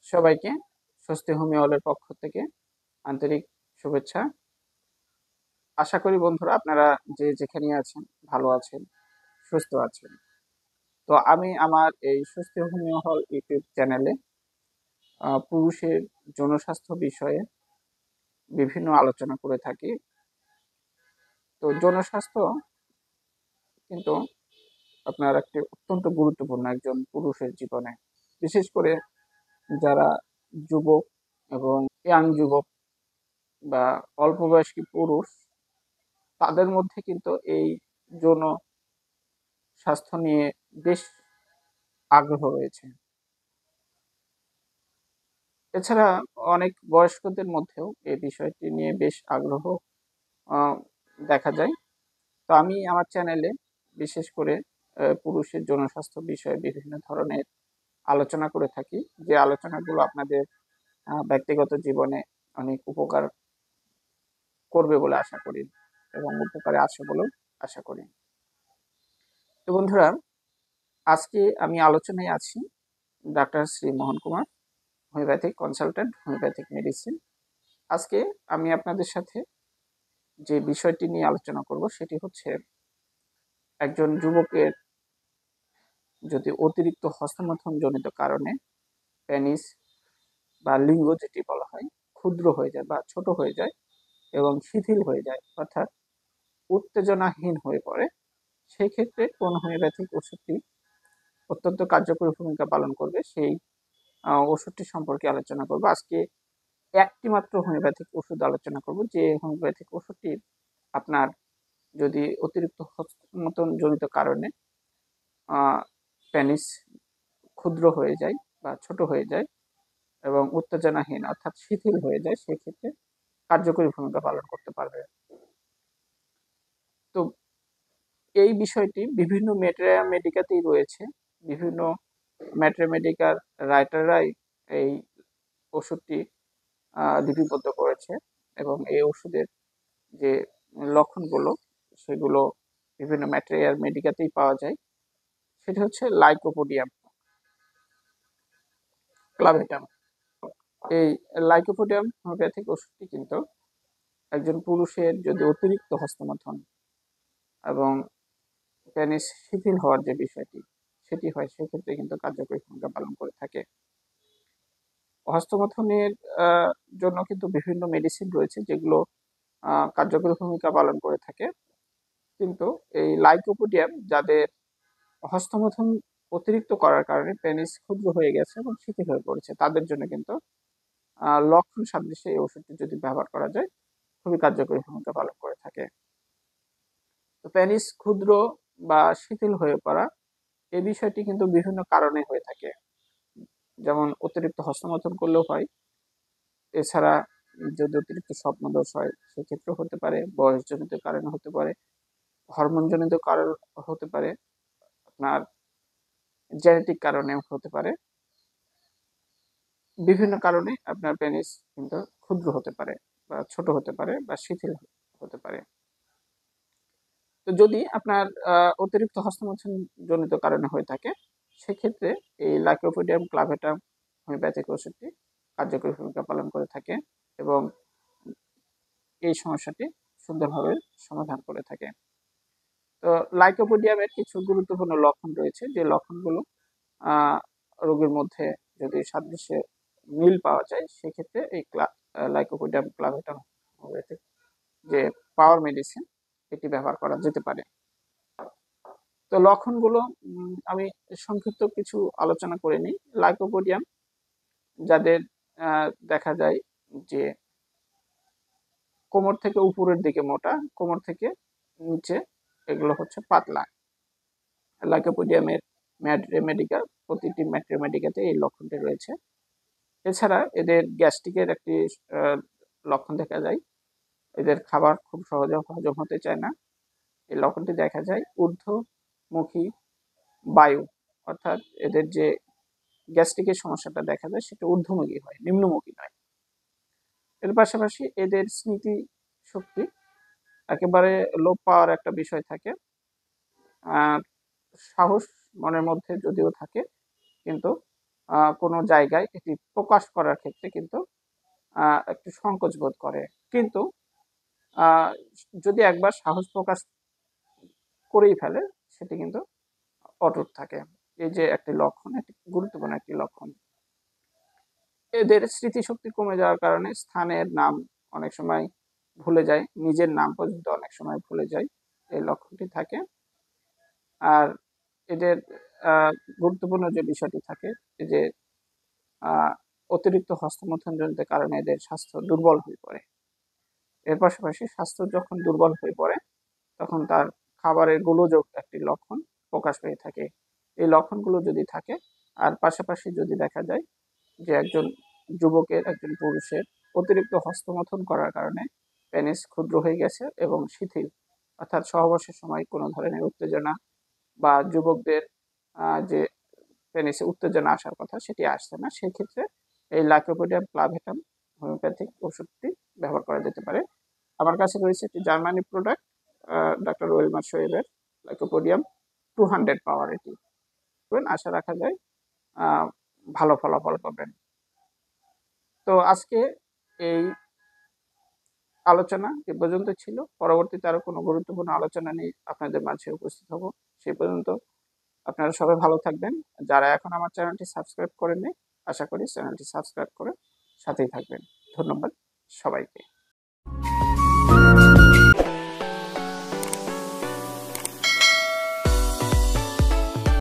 সবাইকে স্বস্তি হোমিও হলের পক্ষ থেকে আন্তরিক শুভেচ্ছা। আশা করি বন্ধুরা আপনারা যে যেখানে আছেন ভালো আছেন, সুস্থ আছেন। তো আমি আমার এই স্বস্তি হোমিও হল ইউটিউব চ্যানেলে পুরুষের যৌনস্বাস্থ্য বিষয়ে বিভিন্ন আলোচনা করে থাকি। তো যৌনস্বাস্থ্য কিন্তু আপনার একটি অত্যন্ত গুরুত্বপূর্ণ একজন পুরুষের জীবনে, বিশেষ করে যারা যুবক এবং ইয়াং যুবক বা অল্প বয়স্ক পুরুষ, তাদের মধ্যে কিন্তু এই যৌন স্বাস্থ্য নিয়ে বেশ আগ্রহ রয়েছে। এছাড়া অনেক বয়স্কদের মধ্যেও এই বিষয়টি নিয়ে বেশ আগ্রহ আহ, দেখা যায়। তো আমি আমার চ্যানেলে বিশেষ করে পুরুষের যৌন স্বাস্থ্য বিষয়ে বিভিন্ন ধরনের আলোচনা করে থাকি, যে আলোচনাগুলো আপনাদের ব্যক্তিগত জীবনে অনেক উপকার করবে বলে আশা করি এবং উপকারে আসে বলেও আশা করি। তো বন্ধুরা, আজকে আমি আলোচনায় আছি doctor Shri Mohan Kumar, homeopathic consultant, homeopathic medicine. আজকে আমি আপনাদের সাথে যে বিষয়টি নিয়ে আলোচনা করব সেটি হচ্ছে, একজন যুবকের যদি অতিরিক্ত হস্তমৈথুন জনিত কারণে পেনিস বা লিঙ্গ যেটি বলা হয় ক্ষুদ্র হয়ে যায় বা ছোট হয়ে যায় এবং শিথিল হয়ে যায়, অর্থাৎ উত্তেজনাহীন হয়ে পড়ে, সেই ক্ষেত্রে কোন হোমিওপ্যাথিক ওষুধটি অত্যন্ত কার্যকরী ভূমিকা পালন করবে সেই ওষুধটি সম্পর্কে আলোচনা করব। আজকে একটি মাত্র হোমিওপ্যাথিক ওষুধ আলোচনা করব, যে হোমিওপ্যাথিক ওষুধটি আপনার যদি অতিরিক্ত হস্তমৈথুন জনিত কারণে পেনিস ক্ষুদ্র হয়ে যায় বা ছোট হয়ে যায় এবং উত্তেজনাহীন অর্থাৎ শিথিল হয়ে যায়, সেক্ষেত্রে কার্যকরী ভূমিকা পালন করতে পারবে। তো এই বিষয়টি বিভিন্ন মেডিকাতেই রয়েছে, বিভিন্ন মেডিকার রাইটাররাই এই ওষুধটি লিপিবদ্ধ করেছে এবং এই ওষুধের যে লক্ষণগুলো সেগুলো বিভিন্ন মেডিকাতেই পাওয়া যায়। সেটি হচ্ছে লাইকোপোডিয়াম ক্লাভেটাম। এই লাইকোপোডিয়াম হোমিওপ্যাথিক ওষুধটি কিন্তু একজন পুরুষের যদি অতিরিক্ত হস্তমৈথুন এবং পেনিস শিথিল হওয়ার যে বিষয়টি সেটি হয়, সেক্ষেত্রে কিন্তু কার্যকরী ভূমিকা পালন করে থাকে। হস্তমৈথুনের জন্য কিন্তু বিভিন্ন মেডিসিন রয়েছে যেগুলো কার্যকরী ভূমিকা পালন করে থাকে, কিন্তু এই লাইকোপোডিয়াম যাদের হস্তমৈথুন অতিরিক্ত করার কারণে পেনিস ক্ষুদ্র হয়ে গেছে এবং শিথিল হয়ে পড়েছে, তাদের জন্য কিন্তু লক্ষণ সাদৃশ্যে এই ওষুধটি যদি ব্যবহার করা যায় খুবই কার্যকরী ভূমিকা পালন করে থাকে। তো পেনিস ক্ষুদ্র বা শিথিল হয়ে পড়া এই বিষয়টি কিন্তু বিভিন্ন কারণে হয়ে থাকে, যেমন অতিরিক্ত হস্তমৈথুন করলেও হয়, এছাড়া যদি অতিরিক্ত স্বপ্নদোষ হয় সেক্ষেত্রেও হতে পারে, বয়সজনিত কারণে হতে পারে, হরমোনজনিত কারণ হতে পারে, আপনার জেনেটিক কারণেও হতে পারে। বিভিন্ন কারণে আপনার পেনিস কিন্তু ক্ষুদ্র হতে পারে বা ছোট হতে পারে বা শিথিল হতে পারে। তো যদি আপনার অতিরিক্ত হস্তমৈথুন জনিত কারণে হয়ে থাকে, সেক্ষেত্রে এই লাইকোপোডিয়াম ক্লাভেটাম হোমিওপ্যাথিক ওষুধটি কার্যকরী ভূমিকা পালন করে থাকে এবং এই সমস্যাটি সুন্দরভাবে সমাধান করে থাকে। তো লাইকোপোডিয়ামের কিছু গুরুত্বপূর্ণ লক্ষণ রয়েছে, যে লক্ষণগুলো রোগীর মধ্যে যদি সাদৃশ্যে মিল পাওয়া যায়, সেক্ষেত্রে এই লাইকোপোডিয়াম ক্লাভেটাম হোমিওপ্যাথিক যে পাওয়ার মেডিসিন এটি ব্যবহার করা যেতে পারে। তো লক্ষণগুলো আমি সংক্ষিপ্ত কিছু আলোচনা করে নিই। লাইকোপোডিয়াম যাদের দেখা যায় যে কোমর থেকে উপরের দিকে মোটা, কোমর থেকে নিচে এগুলো হচ্ছে পাতলা, লাইকোপোডিয়ামের ম্যাট্রেমেডিকা, প্রতিটি ম্যাট্রেমেডিকাতে এই লক্ষণটি রয়েছে। এছাড়া এদের গ্যাস্ট্রিকের একটি লক্ষণ দেখা যায়, এদের খাবার খুব সহজে হজম হতে চায় না। এই লক্ষণটি দেখা যায় ঊর্ধ্বমুখী বায়ু, অর্থাৎ এদের যে গ্যাস্ট্রিকের সমস্যাটা দেখা যায় সেটা ঊর্ধ্বমুখী হয়, নিম্নমুখী নয়। এর পাশাপাশি এদের স্মৃতি শক্তি একেবারে লোপ পাওয়ার একটা বিষয় থাকে। আর সাহস মনের মধ্যে যদিও থাকে, কিন্তু কোনো জায়গায় এটি প্রকাশ করার ক্ষেত্রে কিন্তু একটু সংকোচ বোধ করে। কিন্তু যদি একবার সাহস প্রকাশ করেই ফেলে সেটি কিন্তু অটুট থাকে। এই যে একটি লক্ষণ, এটি গুরুত্বপূর্ণ একটি লক্ষণ। এদের স্মৃতিশক্তি কমে যাওয়ার কারণে স্থানের নাম অনেক সময় ভুলে যায়, নিজের নাম পর্যন্ত অনেক সময় ভুলে যায়, এই লক্ষণটি থাকে। আর এদের গুরুত্বপূর্ণ যে বিষয়টি থাকে যে অতিরিক্ত হস্তমৈথুনজনিত কারণে এদের স্বাস্থ্য দুর্বল হয়ে পড়ে। এর পাশাপাশি স্বাস্থ্য যখন দুর্বল হয়ে পড়ে তখন তার খাবারের গোলযোগ একটি লক্ষণ প্রকাশ পেয়ে থাকে। এই লক্ষণগুলো যদি থাকে আর পাশাপাশি যদি দেখা যায় যে একজন যুবকের, একজন পুরুষের অতিরিক্ত হস্তমৈথুন করার কারণে পেনিস ক্ষুদ্র হয়ে গেছে এবং শিথিল, অর্থাৎ সহবাসের সময় কোনো ধরনের উত্তেজনা বা যুবকদের যে পেনিসে উত্তেজনা আসার কথা সেটি আসছে না, সেক্ষেত্রে এই লাইকোপোডিয়াম ক্লাভেটাম হোমিওপ্যাথিক ওষুধটি ব্যবহার করা যেতে পারে। আমার কাছে রয়েছে একটি জার্মানি প্রোডাক্ট, ডক্টর ওয়েলমার শোয়েবের লাইকোপোডিয়াম 200 পাওয়ার। এটি আশা রাখা যায় ভালো ফলাফল পাবেন। তো আজকে এই আলোচনা এ পর্যন্ত ছিল। পরবর্তীতে আরো কোনো গুরুত্বপূর্ণ আলোচনা নিয়ে আপনাদের মাঝে উপস্থিত হব। সেই পর্যন্ত আপনারা সবাই ভালো থাকবেন। যারা এখন আমার চ্যানেলটি সাবস্ক্রাইব করেননি, আশা করি চ্যানেলটি সাবস্ক্রাইব করে সাথেই থাকবেন। ধন্যবাদ সবাইকে।